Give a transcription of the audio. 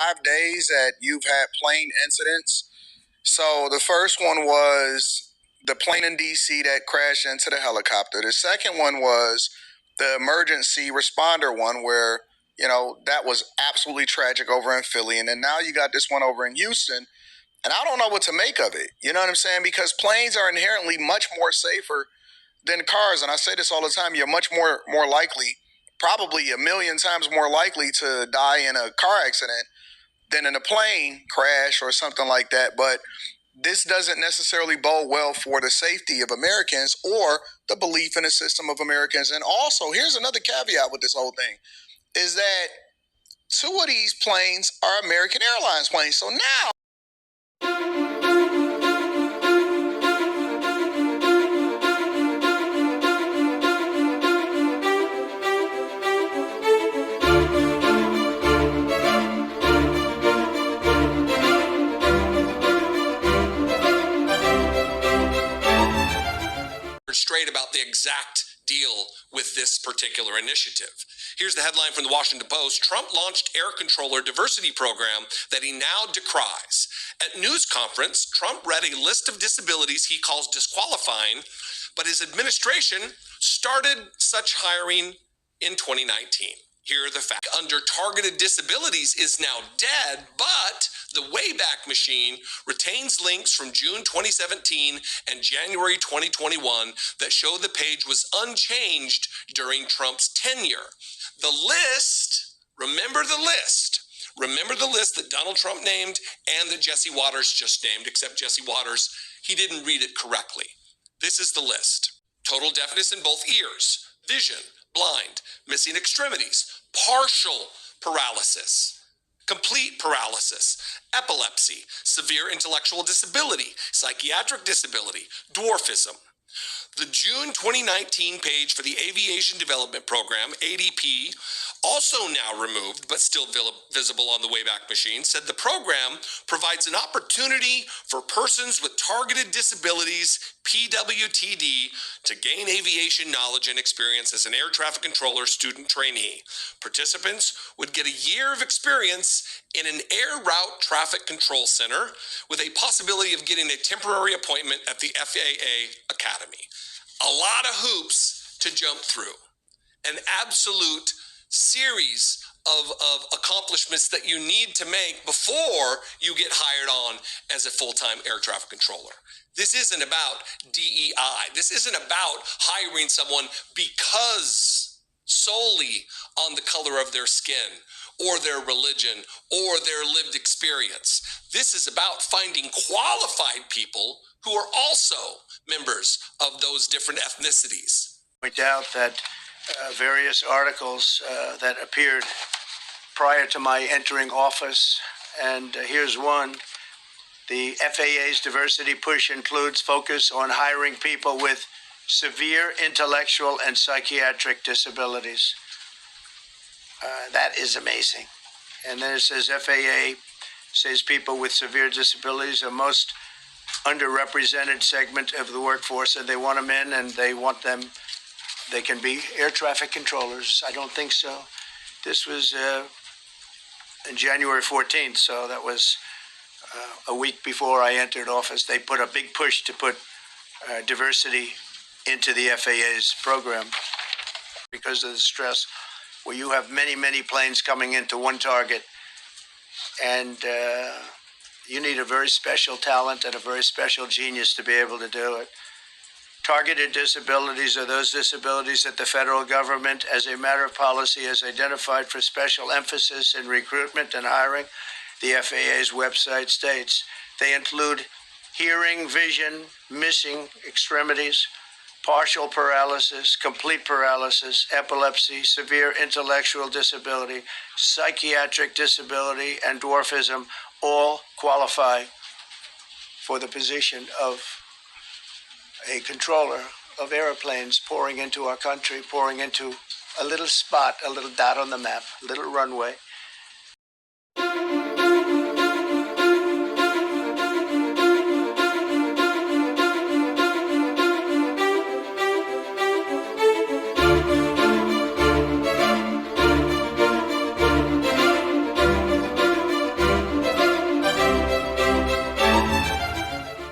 5 days that you've had plane incidents. So the first one was the plane in DC that crashed into the helicopter. The second one was the emergency responder one where, that was absolutely tragic over in Philly. And then now you got this one over in Houston. And I don't know what to make of it. You know what I'm saying? Because planes are inherently much more safer than cars. And I say this all the time. You're much more likely, probably a million times more likely to die in a car accident than in a plane crash or something like that. But this doesn't necessarily bode well for the safety of Americans or the belief in the system of Americans. And also, here's another caveat with this whole thing, is that two of these planes are American Airlines planes. So now straight about the exact deal with this particular initiative. Here's the headline from the Washington Post. Trump launched air controller diversity program that he now decries. At news conference, Trump read a list of disabilities he calls disqualifying, but his administration started such hiring in 2019. Here are the facts. Under targeted disabilities is now dead, but the Wayback Machine retains links from June 2017 and January 2021 that show the page was unchanged during Trump's tenure. The list, remember the list that Donald Trump named and that Jesse Waters just named, except Jesse Waters, he didn't read it correctly. This is the list. Total deafness in both ears, vision, blind, missing extremities, partial paralysis, complete paralysis, epilepsy, severe intellectual disability, psychiatric disability, dwarfism. The June 2019 page for the Aviation Development Program, ADP, also now removed but still visible on the Wayback Machine, said the program provides an opportunity for persons with targeted disabilities, PWTD, to gain aviation knowledge and experience as an air traffic controller student trainee. Participants would get a year of experience in an air route traffic control center with a possibility of getting a temporary appointment at the FAA Academy. A lot of hoops to jump through. An absolute series of accomplishments that you need to make before you get hired on as a full-time air traffic controller. This isn't about DEI. This isn't about hiring someone because solely on the color of their skin or their religion or their lived experience. This is about finding qualified people who are also members of those different ethnicities. Point out that various articles that appeared prior to my entering office, and here's one. The FAA's diversity push includes focus on hiring people with severe intellectual and psychiatric disabilities. That is amazing. And then it says FAA says people with severe disabilities are most underrepresented segment of the workforce, and they want them in, and they can be air traffic controllers. I don't think so. This was in January 14th, so that was a week before I entered office. They put a big push to put diversity into the FAA's program because of the stress where you have many, many planes coming into one target, and you need a very special talent and a very special genius to be able to do it. Targeted disabilities are those disabilities that the federal government, as a matter of policy, has identified for special emphasis in recruitment and hiring. The FAA's website states they include hearing, vision, missing extremities, partial paralysis, complete paralysis, epilepsy, severe intellectual disability, psychiatric disability, and dwarfism all qualify for the position of a controller of airplanes pouring into our country, pouring into a little spot, a little dot on the map, a little runway.